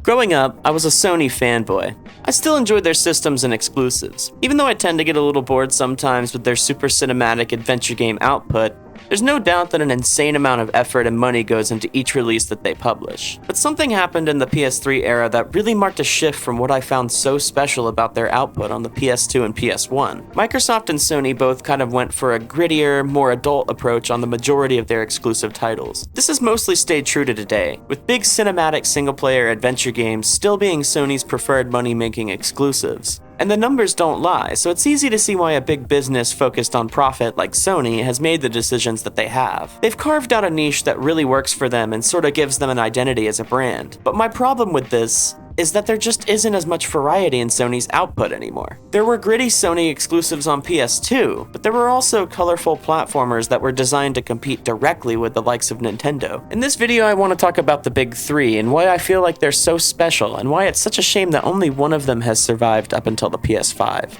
Growing up, I was a Sony fanboy. I still enjoyed their systems and exclusives. Even though I tend to get a little bored sometimes with their super cinematic adventure game output, there's no doubt that an insane amount of effort and money goes into each release that they publish. But something happened in the PS3 era that really marked a shift from what I found so special about their output on the PS2 and PS1. Microsoft and Sony both kind of went for a grittier, more adult approach on the majority of their exclusive titles. This has mostly stayed true to today, with big cinematic single-player adventure games still being Sony's preferred money-making exclusives. And the numbers don't lie, so it's easy to see why a big business focused on profit like Sony has made the decisions that they have. They've carved out a niche that really works for them and sorta gives them an identity as a brand. But my problem with this is that there just isn't as much variety in Sony's output anymore. There were gritty Sony exclusives on PS2, but there were also colorful platformers that were designed to compete directly with the likes of Nintendo. In this video, I want to talk about the big three and why I feel like they're so special and why it's such a shame that only one of them has survived up until the PS5.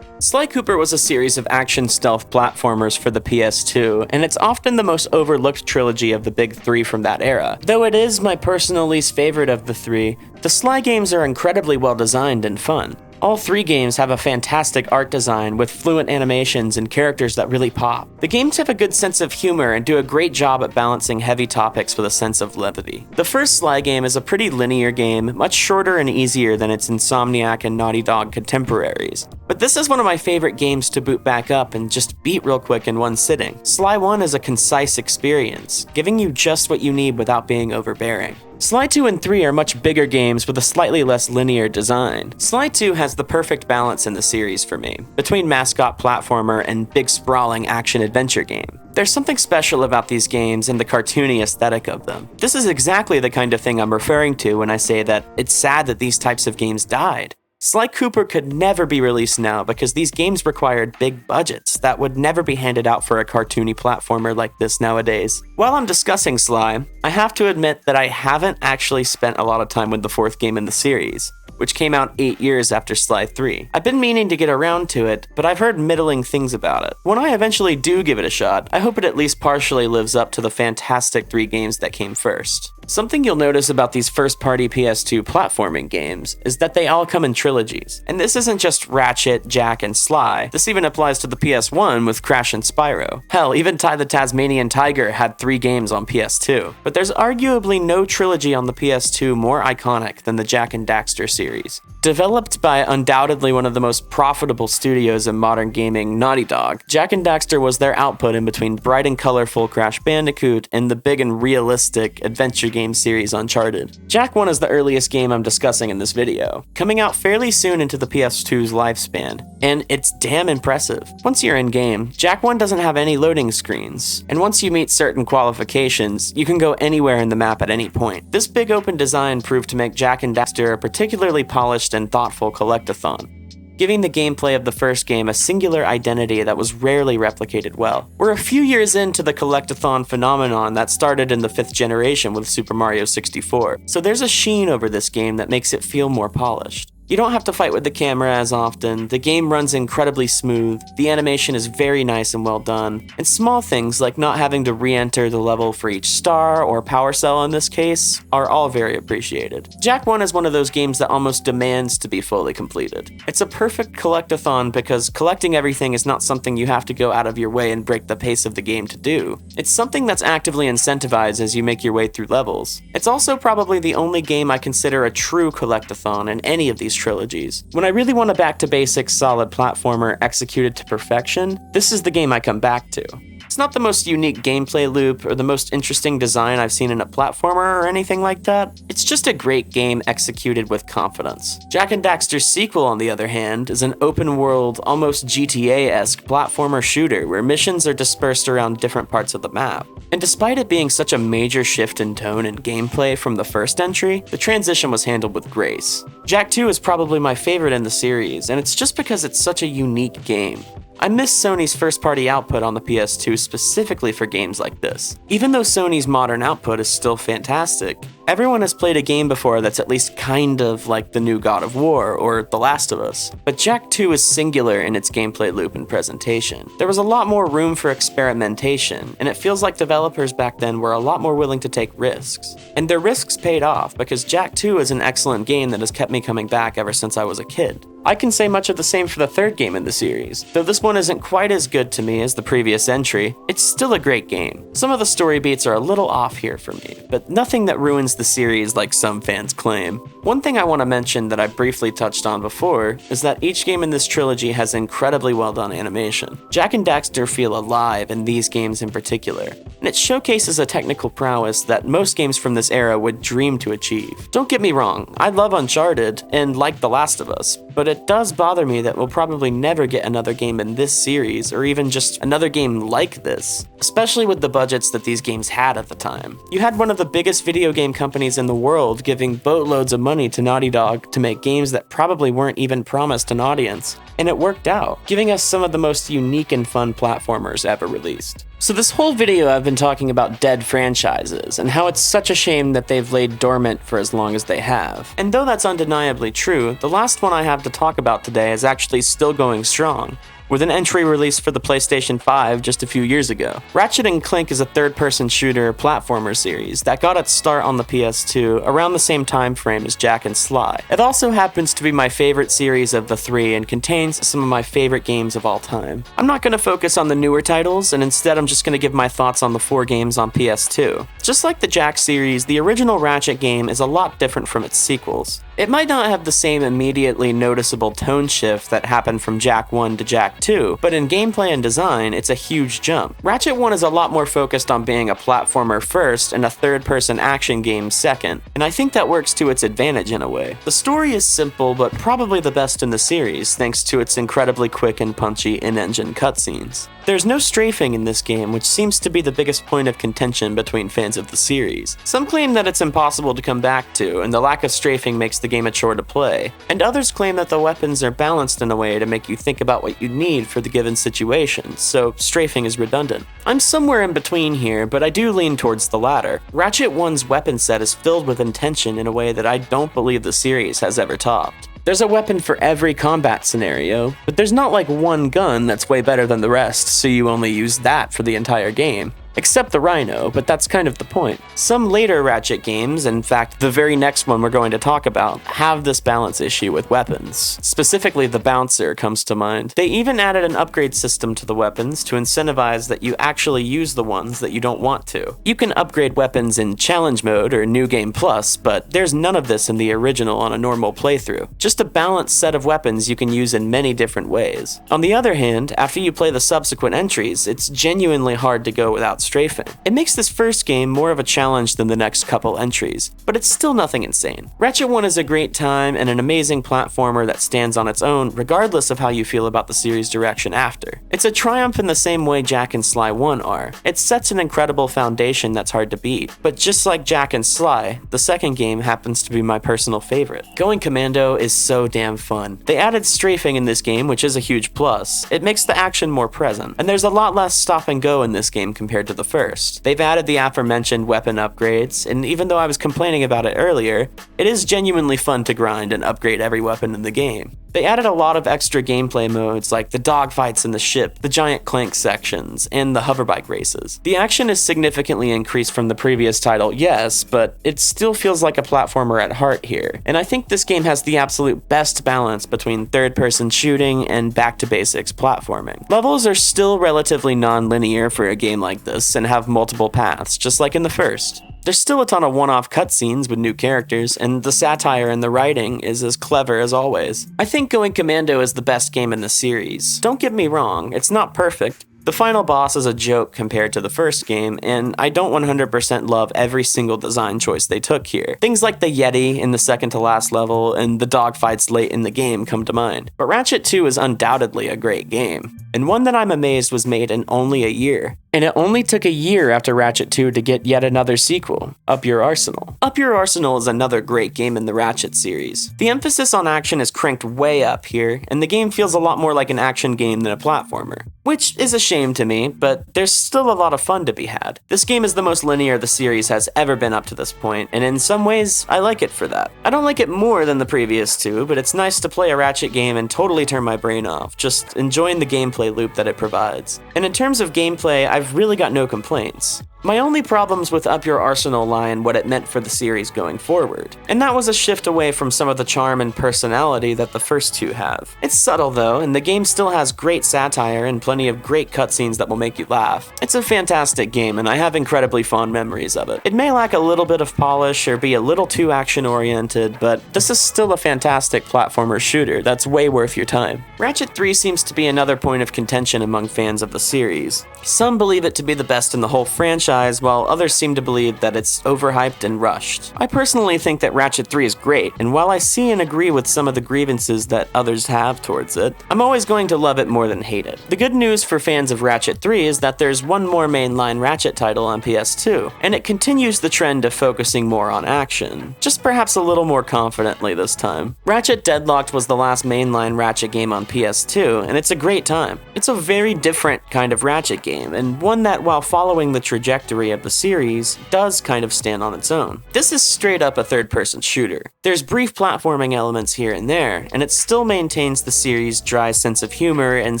Sly Cooper was a series of action stealth platformers for the PS2, and it's often the most overlooked trilogy of the big three from that era. Though it is my personal least favorite of the three, the Sly games are incredibly well designed and fun. All three games have a fantastic art design with fluent animations and characters that really pop. The games have a good sense of humor and do a great job at balancing heavy topics with a sense of levity. The first Sly game is a pretty linear game, much shorter and easier than its Insomniac and Naughty Dog contemporaries. But this is one of my favorite games to boot back up and just beat real quick in one sitting. Sly 1 is a concise experience, giving you just what you need without being overbearing. Sly 2 and 3 are much bigger games with a slightly less linear design. Sly 2 has the perfect balance in the series for me, between mascot platformer and big sprawling action-adventure game. There's something special about these games and the cartoony aesthetic of them. This is exactly the kind of thing I'm referring to when I say that it's sad that these types of games died. Sly Cooper could never be released now because these games required big budgets that would never be handed out for a cartoony platformer like this nowadays. While I'm discussing Sly, I have to admit that I haven't actually spent a lot of time with the fourth game in the series, which came out 8 years after Sly 3. I've been meaning to get around to it, but I've heard middling things about it. When I eventually do give it a shot, I hope it at least partially lives up to the fantastic 3 games that came first. Something you'll notice about these first-party PS2 platforming games is that they all come in trilogies. And this isn't just Ratchet, Jak, and Sly. This even applies to the PS1 with Crash and Spyro. Hell, even Ty the Tasmanian Tiger had 3 games on PS2. But there's arguably no trilogy on the PS2 more iconic than the Jak and Daxter series. Developed by undoubtedly one of the most profitable studios in modern gaming, Naughty Dog, Jak and Daxter was their output in between bright and colorful Crash Bandicoot and the big and realistic adventure game series Uncharted. Jak 1 is the earliest game I'm discussing in this video, coming out fairly soon into the PS2's lifespan, and it's damn impressive. Once you're in-game, Jak 1 doesn't have any loading screens, and once you meet certain qualifications, you can go anywhere in the map at any point. This big open design proved to make Jak and Daxter a particularly polished and thoughtful collectathon, giving the gameplay of the first game a singular identity that was rarely replicated well. We're a few years into the collectathon phenomenon that started in the 5th generation with Super Mario 64, so there's a sheen over this game that makes it feel more polished. You don't have to fight with the camera as often, the game runs incredibly smooth, the animation is very nice and well done, and small things like not having to re-enter the level for each star, or power cell in this case, are all very appreciated. Jak 1 is one of those games that almost demands to be fully completed. It's a perfect collectathon because collecting everything is not something you have to go out of your way and break the pace of the game to do. It's something that's actively incentivized as you make your way through levels. It's also probably the only game I consider a true collectathon in any of these trilogies. When I really want a back-to-basics solid platformer executed to perfection, this is the game I come back to. It's not the most unique gameplay loop or the most interesting design I've seen in a platformer or anything like that. It's just a great game executed with confidence. Jak and Daxter's sequel, on the other hand, is an open-world, almost GTA-esque platformer shooter where missions are dispersed around different parts of the map. And despite it being such a major shift in tone and gameplay from the first entry, the transition was handled with grace. Jak 2 is probably my favorite in the series, and it's just because it's such a unique game. I miss Sony's first-party output on the PS2 specifically for games like this. Even though Sony's modern output is still fantastic, everyone has played a game before that's at least kind of like the new God of War or The Last of Us. But Jak 2 is singular in its gameplay loop and presentation. There was a lot more room for experimentation, and it feels like developers back then were a lot more willing to take risks. And their risks paid off, because Jak 2 is an excellent game that has kept me coming back ever since I was a kid. I can say much of the same for the third game in the series. Though this one isn't quite as good to me as the previous entry, it's still a great game. Some of the story beats are a little off here for me, but nothing that ruins the series like some fans claim. One thing I want to mention that I briefly touched on before is that each game in this trilogy has incredibly well done animation. Jak and Daxter feel alive in these games in particular, and it showcases a technical prowess that most games from this era would dream to achieve. Don't get me wrong, I love Uncharted and like The Last of Us, but it does bother me that we'll probably never get another game in this series, or even just another game like this, especially with the budgets that these games had at the time. You had one of the biggest video game companies in the world giving boatloads of money to Naughty Dog to make games that probably weren't even promised an audience, and it worked out, giving us some of the most unique and fun platformers ever released. So this whole video I've been talking about dead franchises, and how it's such a shame that they've laid dormant for as long as they have. And though that's undeniably true, the last one I have to talk about today is actually still going strong, with an entry released for the PlayStation 5 just a few years ago. Ratchet and Clink is a third-person shooter platformer series that got its start on the PS2 around the same time frame as Jak and Sly. It also happens to be my favorite series of the three and contains some of my favorite games of all time. I'm not going to focus on the newer titles, and instead I'm just going to give my thoughts on the 4 games on PS2. Just like the Jak series, the original Ratchet game is a lot different from its sequels. It might not have the same immediately noticeable tone shift that happened from Jak 1 to Jak 2, but in gameplay and design, it's a huge jump. Ratchet 1 is a lot more focused on being a platformer first and a third-person action game second, and I think that works to its advantage in a way. The story is simple, but probably the best in the series, thanks to its incredibly quick and punchy in-engine cutscenes. There's no strafing in this game, which seems to be the biggest point of contention between fans of the series. Some claim that it's impossible to come back to, and the lack of strafing makes the game a chore to play, and others claim that the weapons are balanced in a way to make you think about what you need for the given situation, so strafing is redundant. I'm somewhere in between here, but I do lean towards the latter. Ratchet 1's weapon set is filled with intention in a way that I don't believe the series has ever topped. There's a weapon for every combat scenario, but there's not like one gun that's way better than the rest, so you only use that for the entire game. Except the Rhino, but that's kind of the point. Some later Ratchet games, in fact the very next one we're going to talk about, have this balance issue with weapons. Specifically the Bouncer comes to mind. They even added an upgrade system to the weapons to incentivize that you actually use the ones that you don't want to. You can upgrade weapons in Challenge Mode or New Game Plus, but there's none of this in the original on a normal playthrough. Just a balanced set of weapons you can use in many different ways. On the other hand, after you play the subsequent entries, it's genuinely hard to go without strafing. It makes this first game more of a challenge than the next couple entries, but it's still nothing insane. Ratchet 1 is a great time and an amazing platformer that stands on its own regardless of how you feel about the series' direction after. It's a triumph in the same way Jak and Sly 1 are. It sets an incredible foundation that's hard to beat, but just like Jak and Sly, the second game happens to be my personal favorite. Going Commando is so damn fun. They added strafing in this game, which is a huge plus. It makes the action more present, and there's a lot less stop and go in this game compared to the first. They've added the aforementioned weapon upgrades, and even though I was complaining about it earlier, it is genuinely fun to grind and upgrade every weapon in the game. They added a lot of extra gameplay modes like the dogfights in the ship, the giant clank sections, and the hoverbike races. The action is significantly increased from the previous title, yes, but it still feels like a platformer at heart here, and I think this game has the absolute best balance between third-person shooting and back-to-basics platforming. Levels are still relatively non-linear for a game like this and have multiple paths, just like in the first. There's still a ton of one-off cutscenes with new characters, and the satire and the writing is as clever as always. I think Going Commando is the best game in the series. Don't get me wrong, it's not perfect. The final boss is a joke compared to the first game, and I don't 100% love every single design choice they took here. Things like the Yeti in the second to last level and the dogfights late in the game come to mind. But Ratchet 2 is undoubtedly a great game, and one that I'm amazed was made in only a year. And it only took a year after Ratchet 2 to get yet another sequel, Up Your Arsenal. Up Your Arsenal is another great game in the Ratchet series. The emphasis on action is cranked way up here, and the game feels a lot more like an action game than a platformer. Which is a shame to me, but there's still a lot of fun to be had. This game is the most linear the series has ever been up to this point, and in some ways, I like it for that. I don't like it more than the previous two, but it's nice to play a Ratchet game and totally turn my brain off, just enjoying the gameplay loop that it provides. And in terms of gameplay, I've really got no complaints. My only problems with Up Your Arsenal lie in what it meant for the series going forward, and that was a shift away from some of the charm and personality that the first two have. It's subtle though, and the game still has great satire and plenty of great cutscenes that will make you laugh. It's a fantastic game, and I have incredibly fond memories of it. It may lack a little bit of polish or be a little too action-oriented, but this is still a fantastic platformer shooter that's way worth your time. Ratchet 3 seems to be another point of contention among fans of the series. Some believe it to be the best in the whole franchise, while others seem to believe that it's overhyped and rushed. I personally think that Ratchet 3 is great, and while I see and agree with some of the grievances that others have towards it, I'm always going to love it more than hate it. The good news for fans of Ratchet 3 is that there's one more mainline Ratchet title on PS2, and it continues the trend of focusing more on action, just perhaps a little more confidently this time. Ratchet Deadlocked was the last mainline Ratchet game on PS2, and it's a great time. It's a very different kind of Ratchet game, and one that, while following the trajectory of the series, does kind of stand on its own. This is straight up a third-person shooter. There's brief platforming elements here and there, and it still maintains the series' dry sense of humor and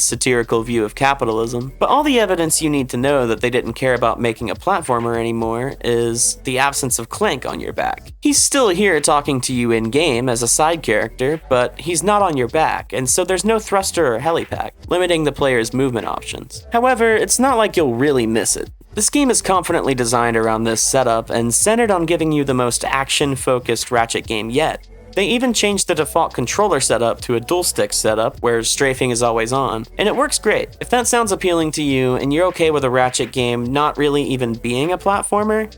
satirical view of capitalism, but all the evidence you need to know that they didn't care about making a platformer anymore is the absence of Clank on your back. He's still here talking to you in-game as a side character, but he's not on your back, and so there's no thruster or helipack, limiting the player's movement options. However, it's not like you'll really miss it. This game is confidently designed around this setup and centered on giving you the most action-focused Ratchet game yet. They even changed the default controller setup to a dual-stick setup where strafing is always on, and it works great. If that sounds appealing to you and you're okay with a Ratchet game not really even being a platformer,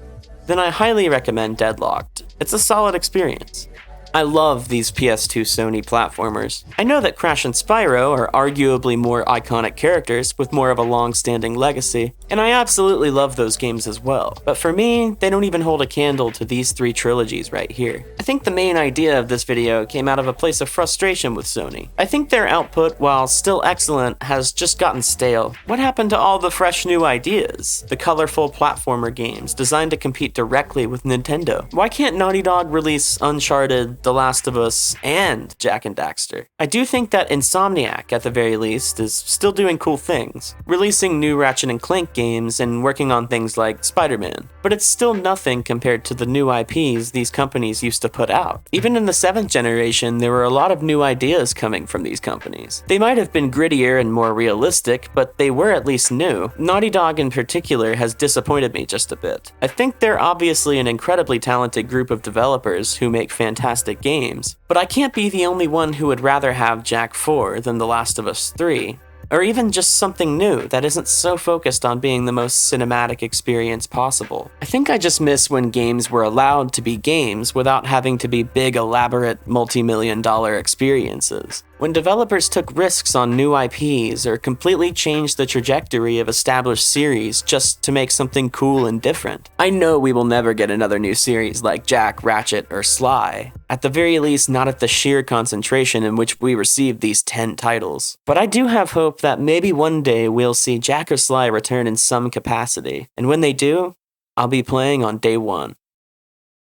then I highly recommend Deadlocked. It's a solid experience. I love these PS2 Sony platformers. I know that Crash and Spyro are arguably more iconic characters with more of a long-standing legacy, and I absolutely love those games as well. But for me, they don't even hold a candle to these three trilogies right here. I think the main idea of this video came out of a place of frustration with Sony. I think their output, while still excellent, has just gotten stale. What happened to all the fresh new ideas? The colorful platformer games designed to compete directly with Nintendo? Why can't Naughty Dog release Uncharted, The Last of Us, and Jak and Daxter? I do think that Insomniac, at the very least, is still doing cool things, releasing new Ratchet and Clink games and working on things like Spider-Man, but it's still nothing compared to the new IPs these companies used to put out. Even in the 7th generation, there were a lot of new ideas coming from these companies. They might have been grittier and more realistic, but they were at least new. Naughty Dog in particular has disappointed me just a bit. I think they're obviously an incredibly talented group of developers who make fantastic games, but I can't be the only one who would rather have Jak 4 than The Last of Us 3, or even just something new that isn't so focused on being the most cinematic experience possible. I think I just miss when games were allowed to be games without having to be big, elaborate, multi-million-dollar experiences. When developers took risks on new IPs or completely changed the trajectory of established series just to make something cool and different. I know we will never get another new series like Jak, Ratchet, or Sly. At the very least, not at the sheer concentration in which we received these 10 titles. But I do have hope that maybe one day we'll see Jak or Sly return in some capacity, and when they do, I'll be playing on day one.